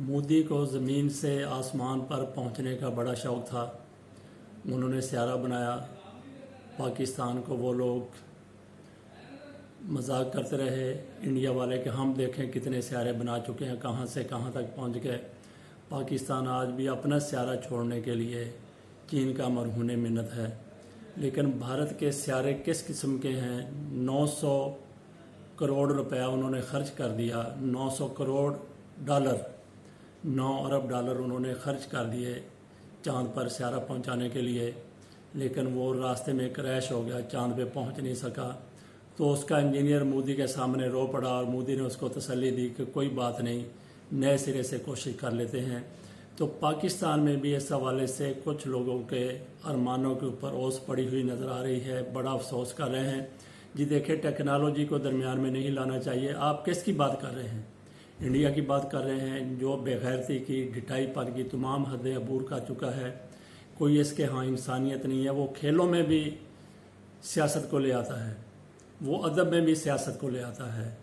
मोदी को ज़मीन से आसमान पर पहुंचने का बड़ा शौक़ था। उन्होंने सियारा बनाया। पाकिस्तान को वो लोग मजाक करते रहे इंडिया वाले कि हम देखें कितने सियारे बना चुके हैं, कहां से कहां तक पहुंच गए। पाकिस्तान आज भी अपना सियारा छोड़ने के लिए चीन का मरहून मिन्नत है। लेकिन भारत के सियारे किस किस्म के हैं? 900 करोड़ रुपया उन्होंने खर्च कर दिया। 900 करोड़ डॉलर, 9 अरब डॉलर उन्होंने खर्च कर दिए चांद पर सियारा पहुंचाने के लिए। लेकिन वो रास्ते में क्रैश हो गया, चांद पे पहुंच नहीं सका। तो उसका इंजीनियर मोदी के सामने रो पड़ा और मोदी ने उसको तसल्ली दी कि कोई बात नहीं, नए सिरे से कोशिश कर लेते हैं। तो पाकिस्तान में भी इस हवाले से कुछ लोगों के अरमानों के ऊपर ओस पड़ी हुई नज़र आ रही है, बड़ा अफसोस कर रहे हैं। जी देखिए, टेक्नोलॉजी को दरमियान में नहीं लाना चाहिए। आप किसकी बात कर रहे हैं? इंडिया की बात कर रहे हैं जो बेगैरती की, ढिठाई पर की तमाम हदें अबूर कर चुका है। कोई इसके यहाँ इंसानियत नहीं है। वो खेलों में भी सियासत को ले आता है, वो अदब में भी सियासत को ले आता है,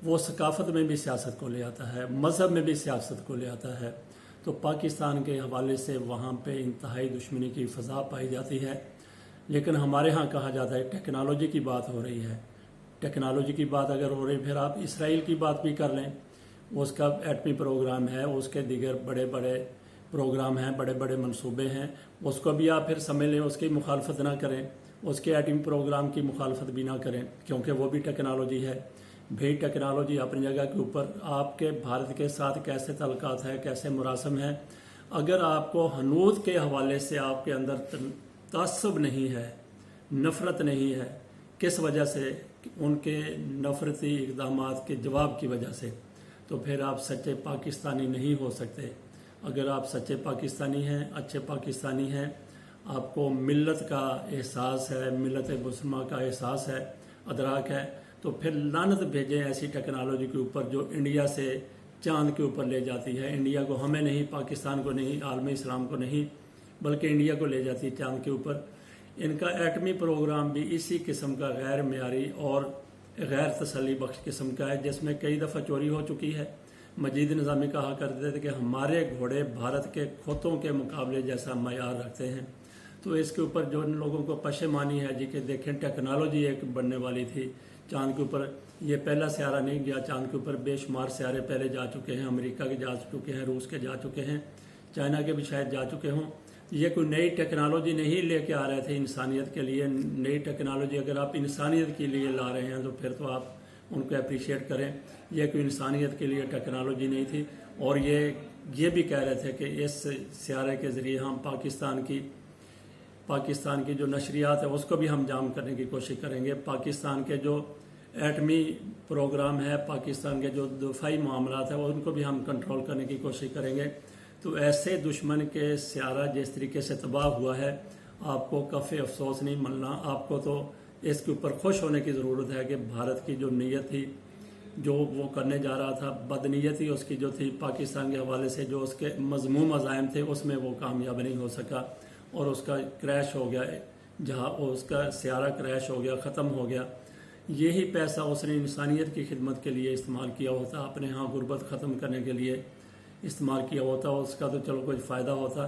वो सकाफत में भी सियासत को ले आता है, मज़हब में भी सियासत को ले आता है। तो पाकिस्तान के हवाले से वहाँ पे इंतहाई दुश्मनी की फ़ज़ा पाई जाती है। लेकिन हमारे यहाँ कहा जाता है टेक्नोलॉजी की बात हो रही है। टेक्नोलॉजी की बात अगर हो रही, फिर आप इसराइल की बात भी कर लें। उसका एटमी प्रोग्राम है, उसके दीगर बड़े बड़े प्रोग्राम हैं, बड़े बड़े मंसूबे हैं। उसको भी आप फिर समझ लें, उसकी मुखालफत ना करें, उसके एटमी प्रोग्राम की मुखालफत भी ना करें, क्योंकि वो भी टेक्नोलॉजी है। भाई टेक्नोलॉजी अपनी जगह के ऊपर, आपके भारत के साथ कैसे तल्लुकात है, कैसे मुरासम है। अगर आपको हनूद के हवाले से आपके अंदर तासुब नहीं है, नफ़रत नहीं है, किस वजह से? उनके नफ़रती इक़दामात के जवाब की वजह से। तो फिर आप सच्चे पाकिस्तानी नहीं हो सकते। अगर आप सच्चे पाकिस्तानी हैं, अच्छे पाकिस्तानी हैं, आपको मिल्लत का एहसास है, मिल्लत मुस्लिमा का एहसास है, अदराक है, तो फिर लानत भेजें ऐसी टेक्नोलॉजी के ऊपर जो इंडिया से चांद के ऊपर ले जाती है। इंडिया को, हमें नहीं, पाकिस्तान को नहीं, आलम इस्लाम को नहीं, बल्कि इंडिया को ले जाती है चांद के ऊपर। इनका एटमी प्रोग्राम भी इसी किस्म का गैर मेयारी और गैर तसल्ली बख्श किस्म का है, जिसमें कई दफ़ा चोरी हो चुकी है। मजीद निज़ामी कहा करते थे कि हमारे घोड़े भारत के खोतों के मुकाबले जैसा मयार रखते हैं। तो इसके ऊपर जो लोगों को पशेमानी है जी कि देखें टेक्नोलॉजी एक बनने वाली थी चांद के ऊपर। ये पहला सियारा नहीं गया चांद के ऊपर, बेशुमार सियारे पहले जा चुके हैं। अमेरिका के जा चुके हैं, रूस के जा चुके हैं, चाइना के भी शायद जा चुके हों। ये कोई नई टेक्नोलॉजी नहीं लेके आ रहे थे इंसानियत के लिए। नई टेक्नोलॉजी अगर आप इंसानियत के लिए ला रहे हैं तो फिर तो आप उनको अप्रिशिएट करें। यह कोई इंसानियत के लिए टेक्नोलॉजी नहीं थी। और ये भी कह रहे थे कि इस सियारे के ज़रिए हम पाकिस्तान की जो नशरियात है उसको भी हम जाम करने की कोशिश करेंगे। पाकिस्तान के जो एटमी प्रोग्राम है, पाकिस्तान के जो दफाई मामलात है उनको भी हम कंट्रोल करने की कोशिश करेंगे। तो ऐसे दुश्मन के सियारा जिस तरीके से तबाह हुआ है, आपको काफ़ी अफसोस नहीं मिलना। आपको तो इसके ऊपर खुश होने की ज़रूरत है कि भारत की जो नीयत थी, जो वो करने जा रहा था, बदनीयती उसकी जो थी पाकिस्तान के हवाले से, जो उसके मज़मूम अज़ाइम थे, उसमें वो कामयाब नहीं हो सका और उसका क्रैश हो गया। जहाँ उसका सियारा क्रैश हो गया, ख़त्म हो गया। यही पैसा उसने इंसानियत की खिदमत के लिए इस्तेमाल किया होता, अपने यहाँ गुर्बत ख़त्म करने के लिए इस्तेमाल किया होता, उसका तो चलो कोई फ़ायदा होता।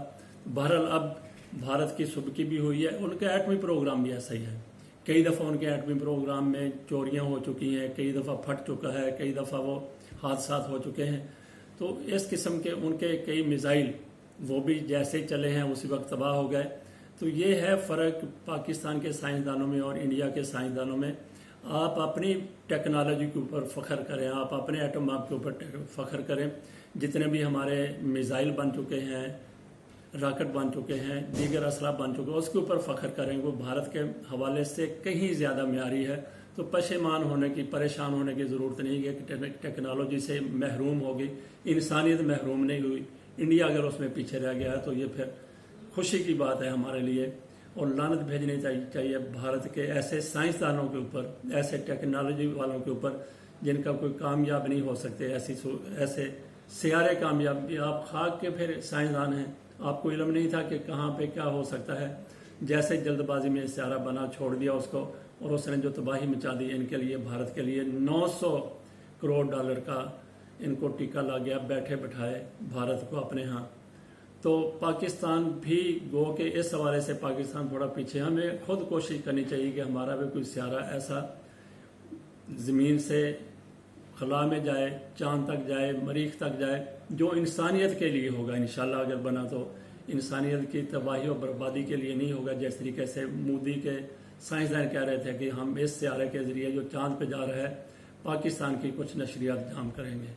बहरहाल अब भारत की सुबकी भी हुई है। उनका एटमी प्रोग्राम भी ऐसा ही है। कई दफ़ा उनके एटमी प्रोग्राम में चोरियां हो चुकी हैं, कई दफ़ा फट चुका है, कई दफ़ा वो हादसात हो चुके हैं। तो इस किस्म के उनके कई मिसाइल वो भी जैसे चले हैं उसी वक्त तबाह हो गए। तो ये है फ़र्क पाकिस्तान के साइंसदानों में और इंडिया के साइंसदानों में। आप अपनी टेक्नोलॉजी के ऊपर फ़ख्र करें, आप अपने एटम बम के ऊपर फ़ख्र करें। जितने भी हमारे मिसाइल बन चुके हैं, रॉकेट बन चुके हैं, दीगर असला बन चुके हैं, उसके ऊपर फ़ख्र करें। वो भारत के हवाले से कहीं ज़्यादा म्यारी है। तो पशेमान होने की, परेशान होने की ज़रूरत नहीं है कि टेक्नोलॉजी से महरूम होगी, इंसानियत महरूम नहीं हुई। इंडिया अगर उसमें पीछे रह गया है तो ये फिर खुशी की बात है हमारे लिए। और लानत भेजनी चाहिए भारत के ऐसे साइंसदानों के ऊपर, ऐसे टेक्नोलॉजी वालों के ऊपर जिनका कोई कामयाब नहीं हो सकते। ऐसे सियारे कामयाब, आप खाक के फिर साइंसदान हैं, आपको इल्म नहीं था कि कहाँ पे क्या हो सकता है। जैसे जल्दबाजी में सियारा बना छोड़ दिया उसको, और उसने जो तबाही मचा दी इनके लिए, भारत के लिए 900 करोड़ डॉलर का ان کو ٹیکا لگ گیا بیٹھے بٹھائے بھارت کو اپنے ہاں. تو پاکستان بھی گو کہ اس حوالے سے پاکستان تھوڑا پیچھے. ہمیں خود کوشش کرنی چاہیے کہ ہمارا بھی کوئی سیارہ ایسا زمین سے خلا میں جائے، چاند تک جائے، مریخ تک جائے، جو انسانیت کے لیے ہوگا انشاءاللہ. اگر بنا تو انسانیت کی تباہی اور بربادی کے لیے نہیں ہوگا. جس طریقے سے مودی کے سائنسدان کہہ رہے تھے کہ ہم اس سیارے کے ذریعے جو چاند پہ جا رہا ہے پاکستان کی کچھ نشریات جام کریں گے.